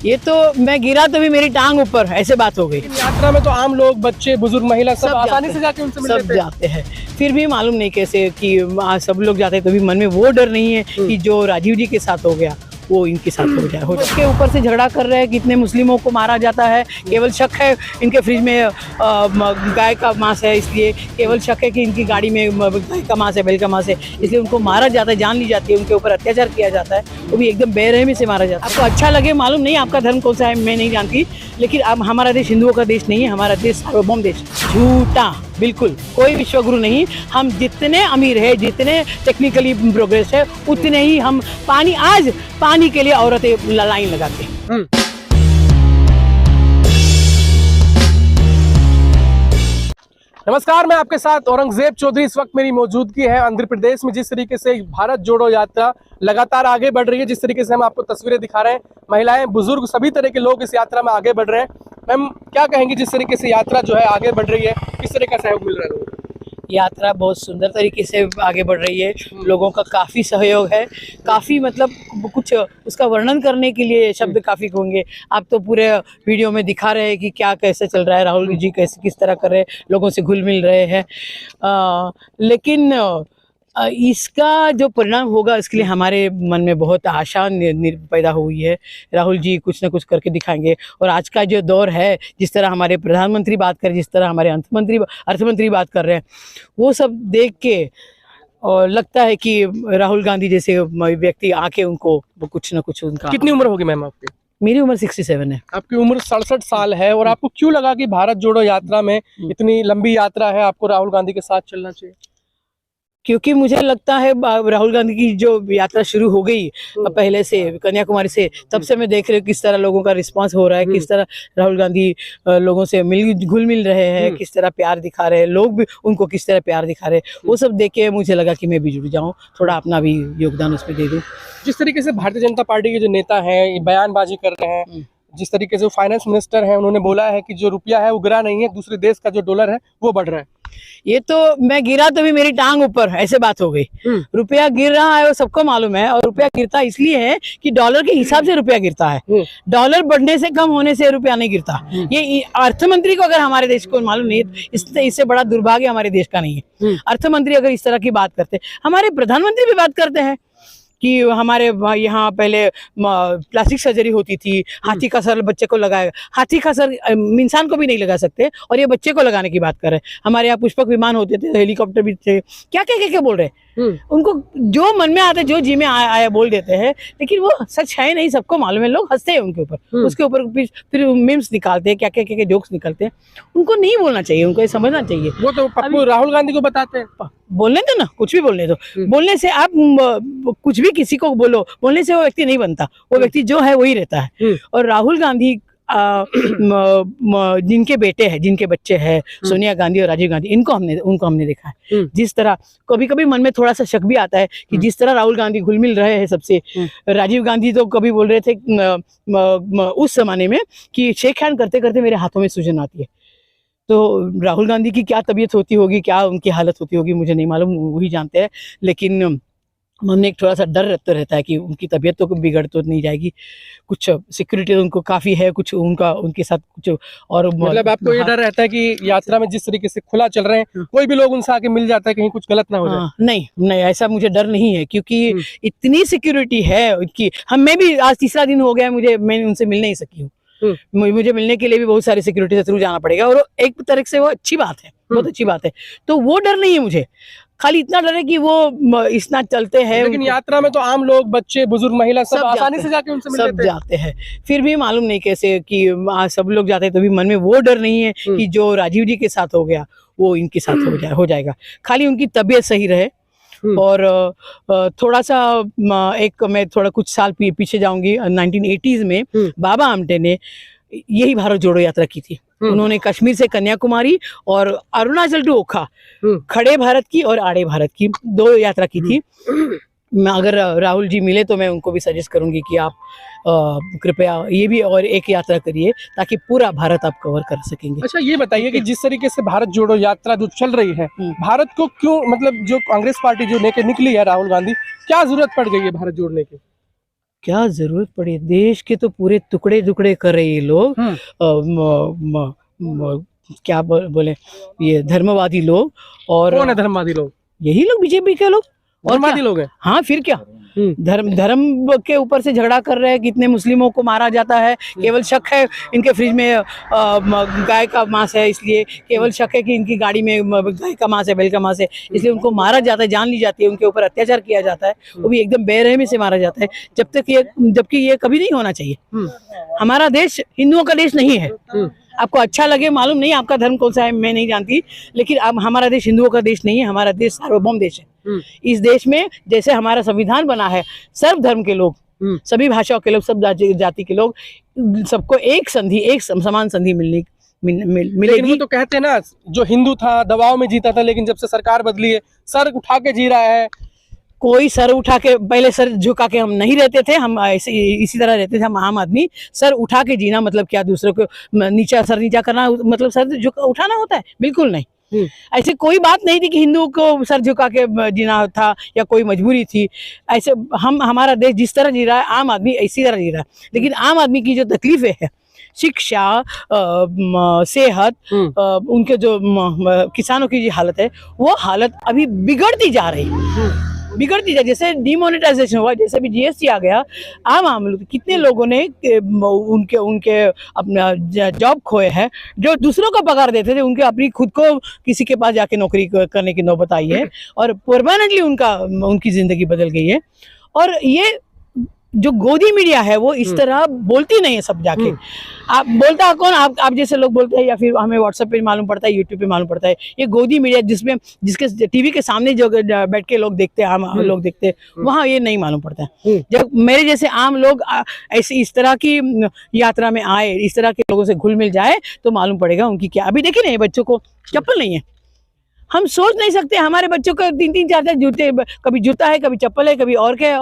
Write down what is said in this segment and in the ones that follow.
ये तो मैं गिरा तो भी मेरी टांग ऊपर, ऐसे बात हो गई। यात्रा में तो आम लोग, बच्चे, बुजुर्ग, महिला सब आसानी से जाके उनसे मिल सब लेते हैं। जाते हैं, फिर भी मालूम नहीं कैसे कि वहाँ सब लोग जाते हैं, तो भी मन में वो डर नहीं है कि जो राजीव जी के साथ हो गया वो इनके साथ हो जाए। उसके ऊपर से झगड़ा कर रहे हैं, कितने मुस्लिमों को मारा जाता है, केवल शक है इनके फ्रिज में गाय का मांस है, इसलिए केवल शक है कि इनकी गाड़ी में गाय का मांस है, बैल का मांस है, इसलिए उनको मारा जाता है, जान ली जाती है, उनके ऊपर अत्याचार किया जाता है, वो भी एकदम बेरहमी से मारा जाता है। आपको अच्छा लगे, मालूम नहीं आपका धर्म कौन सा है, मैं नहीं जानती, लेकिन अब हमारा देश हिंदुओं का देश नहीं है, हमारा देश सार्वभौम देश। झूठा, बिल्कुल कोई विश्वगुरु नहीं। हम जितने अमीर है, जितने टेक्निकली प्रोग्रेस है, उतने ही हम पानी के लिए औरतें लाइन लगाते हैं। नमस्कार, मैं आपके साथ औरंगजेब चौधरी। इस वक्त मेरी मौजूदगी है आंध्र प्रदेश में। जिस तरीके से भारत जोड़ो यात्रा लगातार आगे बढ़ रही है, जिस तरीके से हम आपको तस्वीरें दिखा रहे हैं, महिलाएं, बुजुर्ग, सभी तरह के लोग इस यात्रा में आगे बढ़ रहे हैं। मैम, क्या कहेंगे, जिस तरीके से यात्रा जो है आगे बढ़ रही है, किस तरह का सहयोग मिल रहा है लोगों को? यात्रा बहुत सुंदर तरीके से आगे बढ़ रही है, लोगों का काफ़ी सहयोग है, काफ़ी मतलब कुछ उसका वर्णन करने के लिए शब्द काफ़ी होंगे। आप तो पूरे वीडियो में दिखा रहे हैं कि क्या कैसे चल रहा है, राहुल जी कैसे किस तरह कर रहे हैं, लोगों से घुल मिल रहे हैं। लेकिन इसका जो परिणाम होगा, इसके लिए हमारे मन में बहुत आशा पैदा हुई है। राहुल जी कुछ ना कुछ करके दिखाएंगे, और आज का जो दौर है, जिस तरह हमारे प्रधानमंत्री बात कर, जिस तरह हमारे अर्थमंत्री बात कर रहे हैं, वो सब देख के और लगता है कि राहुल गांधी जैसे व्यक्ति आके उनको कुछ ना कुछ उनका। कितनी उम्र होगी मैम आपकी? मेरी उम्र 67 है। आपकी उम्र 67 साल है, और आपको क्यों लगा कि भारत जोड़ो यात्रा में, इतनी लंबी यात्रा है, आपको राहुल गांधी के साथ चलना चाहिए? क्योंकि मुझे लगता है राहुल गांधी की जो यात्रा शुरू हो गई पहले से, कन्याकुमारी से, तब से मैं देख रही हूँ किस तरह लोगों का रिस्पांस हो रहा है, किस तरह राहुल गांधी लोगों से घुल मिल रहे हैं, किस तरह प्यार दिखा रहे हैं, लोग भी उनको किस तरह प्यार दिखा रहे हैं। वो सब देख के मुझे लगा कि मैं भी जुड़ जाऊँ, थोड़ा अपना भी योगदान उसमें दे दूँ। जिस तरीके से भारतीय जनता पार्टी के जो नेता हैं बयानबाजी कर रहे हैं, जिस तरीके से फाइनेंस मिनिस्टर हैं, उन्होंने बोला है कि जो रुपया है वो गिरा नहीं है, दूसरे देश का जो डॉलर है वो बढ़ रहा है। ये तो मैं गिरा तो भी मेरी टांग ऊपर, ऐसे बात हो गई। रुपया गिर रहा है वो सबको मालूम है, और रुपया गिरता इसलिए है कि डॉलर के हिसाब से रुपया गिरता है। डॉलर बढ़ने से, कम होने से रुपया नहीं गिरता। ये अर्थमंत्री को अगर हमारे देश को मालूम नहीं है, इससे बड़ा दुर्भाग्य हमारे देश का नहीं है। अर्थमंत्री अगर इस तरह की बात करते, हमारे प्रधानमंत्री भी बात करते हैं कि हमारे यहाँ पहले प्लास्टिक सर्जरी होती थी, हाथी का सर बच्चे को लगाएगा। हाथी का सर इंसान को भी नहीं लगा सकते, और ये बच्चे को लगाने की बात कर रहे हैं। हमारे यहाँ पुष्पक विमान होते थे, हेलीकॉप्टर भी थे, क्या क्या क्या क्या बोल रहे हैं। उनको जो मन में आता है, जो जी में आया बोल देते हैं, लेकिन वो सच है नहीं, सबको मालूम है। लोग हंसते हैं उनके ऊपर, उसके ऊपर फिर मीम्स निकालते हैं, क्या क्या क्या जोक्स निकलते हैं। उनको नहीं बोलना चाहिए, उनको ये समझना चाहिए। वो तो पप्पू राहुल गांधी को बताते हैं। बोलने दो ना, कुछ भी बोलने दो। बोलने से आप कुछ भी किसी को बोलो, बोलने से वो व्यक्ति नहीं बनता, वो व्यक्ति जो है वही रहता है। और राहुल गांधी जिनके बेटे हैं, जिनके बच्चे हैं, सोनिया गांधी और राजीव गांधी, उनको हमने देखा है। जिस तरह कभी कभी मन में थोड़ा सा शक भी आता है कि जिस तरह राहुल गांधी घुल मिल रहे हैं सबसे, राजीव गांधी तो कभी बोल रहे थे उस जमाने में कि शेक हैंड करते करते मेरे हाथों में सूजन आती है। तो राहुल गांधी की क्या तबीयत होती होगी, क्या उनकी हालत होती होगी, मुझे नहीं मालूम, वही जानते हैं। लेकिन मन में एक थोड़ा सा डर रहता है कि उनकी तबीयत तो बिगड़ तो नहीं जाएगी। कुछ सिक्योरिटी उनको काफ़ी है, कुछ उनके साथ कुछ और मतलब आपको ये डर रहता है कि यात्रा में जिस तरीके से खुला चल रहे हैं, कोई भी लोग उनसे आके मिल जाता है, कहीं कुछ गलत ना हो जाए। नहीं, ऐसा मुझे डर नहीं है, क्योंकि इतनी सिक्योरिटी है उनकी। मैं भी आज तीसरा दिन हो गया, मैं उनसे मिल नहीं सकी हूँ। मुझे मिलने के लिए भी बहुत सारी सिक्योरिटी से थ्रू जाना पड़ेगा, और एक तरह से वो अच्छी बात है, बहुत अच्छी बात है। तो वो डर नहीं है मुझे, खाली इतना डर है कि वो इतना चलते हैं। लेकिन यात्रा में तो आम लोग, बच्चे, बुजुर्ग, महिला सब आसानी से जाके उनसे मिल लेते हैं। जाते हैं, फिर भी मालूम नहीं कैसे कि सब लोग जाते हैं, तो भी मन में वो डर नहीं है कि जो राजीव जी के साथ हो गया वो इनके साथ हो जाएगा। खाली उनकी तबीयत सही रहे। और थोड़ा सा मैं थोड़ा कुछ साल पीछे जाऊंगी। 1980s में बाबा आमटे ने यही भारत जोड़ो यात्रा की थी। उन्होंने कश्मीर से कन्याकुमारी और अरुणाचल टू ओखा, खड़े भारत की और आड़े भारत की 2 यात्रा की थी। मैं अगर राहुल जी मिले तो मैं उनको भी सजेस्ट करूंगी कि आप कृपया ये भी और एक यात्रा करिए, ताकि पूरा भारत आप कवर कर सकेंगे। अच्छा, ये बताइए कि जिस तरीके से भारत जोड़ो यात्रा जो चल रही है, भारत को क्यों, मतलब जो कांग्रेस पार्टी जो लेके निकली है राहुल गांधी, क्या जरूरत पड़ गई है भारत जोड़ने की? क्या जरूरत पड़ी, देश के तो पूरे टुकड़े टुकड़े कर रहे ये लोग। क्या बोले, ये धर्मवादी लोग। और कौन है धर्मवादी लोग? यही लोग, बीजेपी के लोग। और धर्मवादी लोग हैं। हाँ, फिर क्या, धर्म के ऊपर से झगड़ा कर रहे हैं। कितने मुस्लिमों को मारा जाता है, केवल शक है इनके फ्रिज में गाय का मांस है, इसलिए केवल शक है कि इनकी गाड़ी में गाय का मांस है, बैल का मांस है, इसलिए उनको मारा जाता है, जान ली जाती है, उनके ऊपर अत्याचार किया जाता है, वो भी एकदम बेरहमी से मारा जाता है। जबकि ये कभी नहीं होना चाहिए। हमारा देश हिंदुओं का देश नहीं है। आपको अच्छा लगे, मालूम नहीं आपका धर्म कौन सा है, मैं नहीं जानती, लेकिन अब हमारा देश हिंदुओं का देश नहीं है, हमारा देश सार्वभौम देश है। इस देश में जैसे हमारा संविधान बना है, सर्व धर्म के लोग, सभी भाषाओं के लोग, सब जाति के लोग, सबको एक समान संधि मिलेगी। वो तो कहते हैं ना, जो हिंदू था दबाव में जीता था, लेकिन जब से सरकार बदली है सर उठा के जी रहा है। कोई सर उठा के, पहले सर झुका के हम नहीं रहते थे, हम ऐसे इसी तरह रहते थे हम आम आदमी। सर उठा के जीना मतलब क्या, दूसरों को सर नीचा करना मतलब सर उठाना होता है? बिल्कुल नहीं। ऐसे कोई बात नहीं थी कि हिंदुओं को सर झुका के जीना था या कोई मजबूरी थी। ऐसे हमारा देश जिस तरह जी रहा है, आम आदमी इसी तरह जी रहा है। लेकिन आम आदमी की जो तकलीफें है, शिक्षा, सेहत, उनके जो किसानों की जो हालत है, वो हालत अभी बिगड़ती जा रही है। जैसे डिमोनेटाइजेशन हुआ, जैसे भी जीएसटी आ गया, आम लोग, कितने लोगों ने उनके अपना जॉब खोए हैं। जो दूसरों को पगार देते थे, उनके अपनी खुद को किसी के पास जाके नौकरी करने की नौबत आई है, और परमानेंटली उनकी जिंदगी बदल गई है। और ये जो गोदी मीडिया है, वो इस तरह बोलती नहीं है सब जाके। आप बोलता है कौन? आप जैसे लोग बोलते हैं, या फिर हमें व्हाट्सएप पे मालूम पड़ता है, यूट्यूब पे मालूम पड़ता है। ये गोदी मीडिया जिसके टीवी के सामने जो बैठ के लोग देखते हैं, आम लोग देखते हैं, वहाँ ये नहीं मालूम पड़ता है। जब मेरे जैसे आम लोग ऐसे इस तरह की यात्रा में आए, इस तरह के लोगों से घुल मिल जाए, तो मालूम पड़ेगा उनकी क्या। अभी देखिए ना, ये बच्चों को चप्पल नहीं है। हम सोच नहीं सकते, हमारे बच्चों को 3-3, 4-4 जूते, कभी जूता है, कभी चप्पल है, कभी और क्या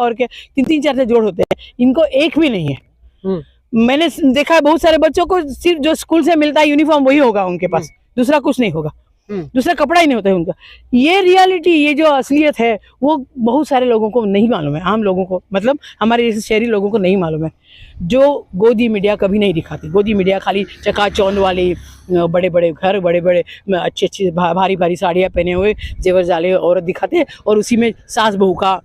3-3, 4-4 जोड़ होते हैं, इनको एक भी नहीं है। मैंने देखा है बहुत सारे बच्चों को सिर्फ जो स्कूल से मिलता है यूनिफॉर्म, वही होगा उनके पास, दूसरा कुछ नहीं होगा, दूसरा कपड़ा ही नहीं होता है उनका। ये रियलिटी, ये जो असलियत है, वो बहुत सारे लोगों को नहीं मालूम है। आम लोगों को, मतलब हमारे जैसे शहरी लोगों को नहीं मालूम है, जो गोदी मीडिया कभी नहीं दिखाती। गोदी मीडिया खाली चकाचौंध वाली, बड़े बड़े घर, बड़े बड़े अच्छी भारी भारी साड़ियाँ पहने हुए, जेवर जाले औरत दिखाते हैं, और उसी में सास बहू का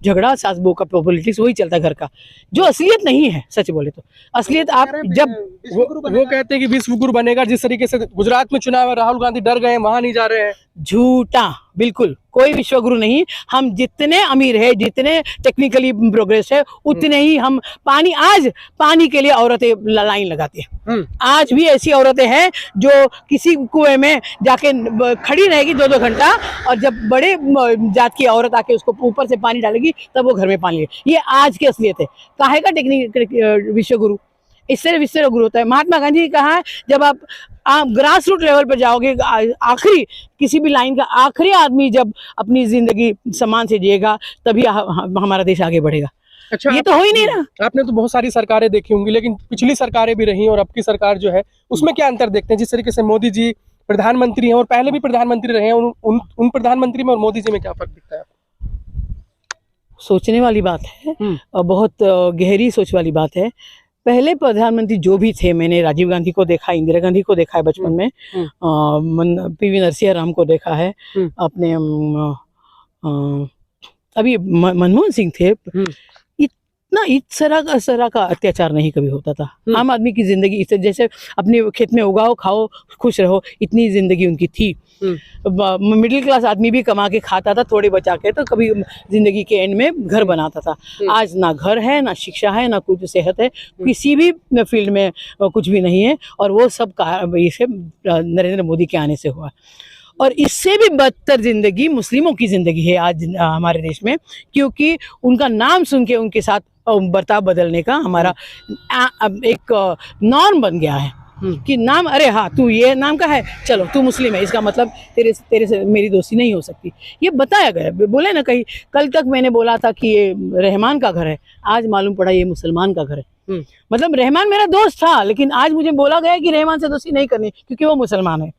झगड़ा, सास बहू का पॉलिटिक्स, वही चलता है घर का, जो असलियत नहीं है। सच बोले तो असलियत, आप जब वो कहते हैं कि विश्व गुरु बनेगा, जिस तरीके से गुजरात में चुनाव है, राहुल गांधी डर गए, वहां नहीं जा रहे हैं। झूठा, बिल्कुल कोई विश्वगुरु नहीं। हम जितने अमीर है, जितने टेक्निकली प्रोग्रेस है, उतने ही हम आज पानी के लिए औरतें लाइन लगाती हैं। आज भी ऐसी औरतें हैं जो किसी कुएं में जाके खड़ी रहेगी 2-2 घंटा, और जब बड़े जात की औरत आके उसको ऊपर से पानी डालेगी, तब वो घर में पानी लेगी। ये आज की असलियत है। काहे का टेक्निक विश्वगुरु? इससे विश्वगुरु होता है। महात्मा गांधी ने कहा है, जब आप ग्रास रूट लेवल पर जाओगे, आखिरी किसी भी लाइन का आखिरी आदमी जब अपनी जिंदगी सम्मान से जिएगा, तभी हमारा देश आगे बढ़ेगा। अच्छा, ये तो हो ही नहीं रहा। आपने तो बहुत सारी सरकारें देखी होंगी, लेकिन पिछली सरकारें भी रही और अब की सरकार जो है, उसमें क्या अंतर देखते हैं? जिस तरीके से मोदी जी प्रधानमंत्री हैं और पहले भी प्रधानमंत्री रहे हैं, उन प्रधानमंत्री में और मोदी जी में क्या फर्क दिखता है? सोचने वाली बात है, और बहुत गहरी सोच वाली बात है। पहले प्रधानमंत्री जो भी थे, मैंने राजीव गांधी को देखा, इंदिरा गांधी को देखा है बचपन में, पीवी नरसिम्हा राव को देखा है, अपने अभी मनमोहन सिंह थे। इस तरह का अत्याचार नहीं कभी होता था। आम आदमी की जिंदगी इस जैसे अपने खेत में उगाओ, खाओ, खुश रहो, इतनी जिंदगी उनकी थी। मिडिल क्लास आदमी भी कमा के खाता था, थोड़े बचा के, तो कभी जिंदगी के एंड में घर बनाता था। आज ना घर है, ना शिक्षा है, ना कुछ सेहत है, किसी भी फील्ड में कुछ भी नहीं है। और वो सब इसे नरेंद्र मोदी के आने से हुआ। और इससे भी बदतर जिंदगी मुस्लिमों की जिंदगी है आज हमारे देश में, क्योंकि उनका नाम सुन के उनके साथ बर्ताव बदलने का हमारा एक नॉर्म बन गया है कि नाम, अरे हाँ तू ये नाम का है, चलो तू मुस्लिम है, इसका मतलब तेरे से मेरी दोस्ती नहीं हो सकती। ये बताया गया, बोले ना कहीं, कल तक मैंने बोला था कि ये रहमान का घर है, आज मालूम पड़ा ये मुसलमान का घर है। मतलब रहमान मेरा दोस्त था, लेकिन आज मुझे बोला गया कि रहमान से दोस्ती नहीं करनी क्योंकि वो मुसलमान है।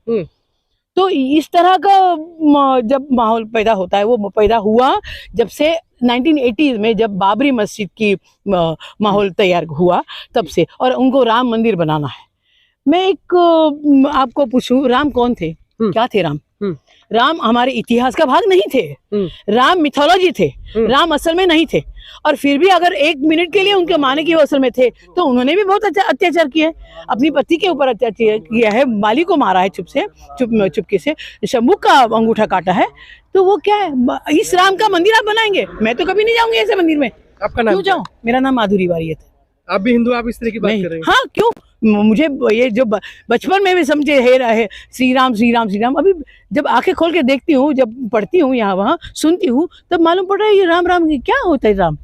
तो इस तरह का जब माहौल पैदा होता है, वो पैदा हुआ जब से 1980s में, जब बाबरी मस्जिद की माहौल तैयार हुआ तब से, और उनको राम मंदिर बनाना है। मैं एक आपको पूछूं, राम कौन थे, क्या थे राम? राम हमारे इतिहास का भाग नहीं थे, राम मिथोलॉजी थे, राम असल में नहीं थे। और फिर भी अगर एक मिनट के लिए उनके माने कि वो असल में थे, तो उन्होंने भी बहुत अत्याचार किया है, अपनी पति के ऊपर अत्याचार किया है, बाली को मारा है चुपके से, शंभुक का अंगूठा काटा है। तो वो क्या है, इस राम का मंदिर आप बनाएंगे? मैं तो कभी नहीं जाऊंगी ऐसे मंदिर में। आपका नाम क्यों जाऊं? मेरा नाम माधुरी वारियत है। आप भी हिंदू, आप इस तरह की बात नहीं, कर रहे हैं? हाँ, क्यों? मुझे ये जो बचपन में भी समझे है श्री राम श्री राम श्री राम, अभी जब आंखें खोल के देखती हूँ, जब पढ़ती हूँ, यहाँ वहाँ सुनती हूँ, तब मालूम पड़ रहा है ये राम राम क्या होता है। राम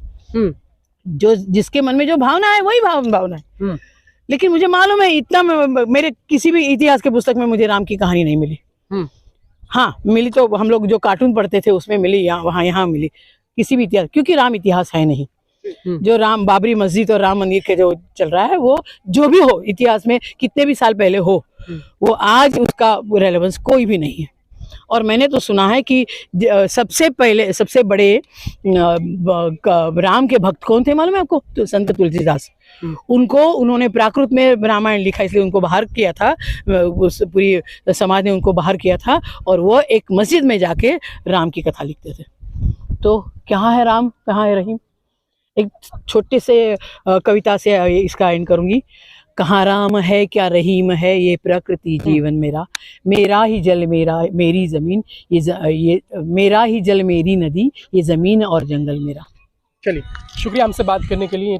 जो जिसके मन में जो भावना है वही भावना है। लेकिन मुझे मालूम है इतना, मेरे किसी भी इतिहास के पुस्तक में मुझे राम की कहानी नहीं मिली। हाँ मिली तो हम लोग जो कार्टून पढ़ते थे उसमें मिली, यहाँ मिली, किसी भी इतिहास, क्योंकि राम इतिहास है नहीं। जो राम बाबरी मस्जिद और राम मंदिर के जो चल रहा है, वो जो भी हो इतिहास में कितने भी साल पहले हो, वो आज उसका रेलेवेंस कोई भी नहीं है। और मैंने तो सुना है कि सबसे पहले सबसे बड़े राम के भक्त कौन थे मालूम है आपको? तो संत तुलसीदास। उन्होंने प्राकृत में रामायण लिखा, इसलिए उनको बाहर किया था, उस पूरी समाज ने उनको बाहर किया था, और वो एक मस्जिद में जाके राम की कथा लिखते थे। तो कहाँ है राम, कहाँ है रहीम? एक छोटे से कविता से इसका एंड करूंगी। कहाँ राम है क्या रहीम है, ये प्रकृति जीवन मेरा, मेरा ही जल मेरा मेरी जमीन, ये मेरा ही जल मेरी नदी, ये जमीन और जंगल मेरा। चलिए, शुक्रिया हमसे बात करने के लिए।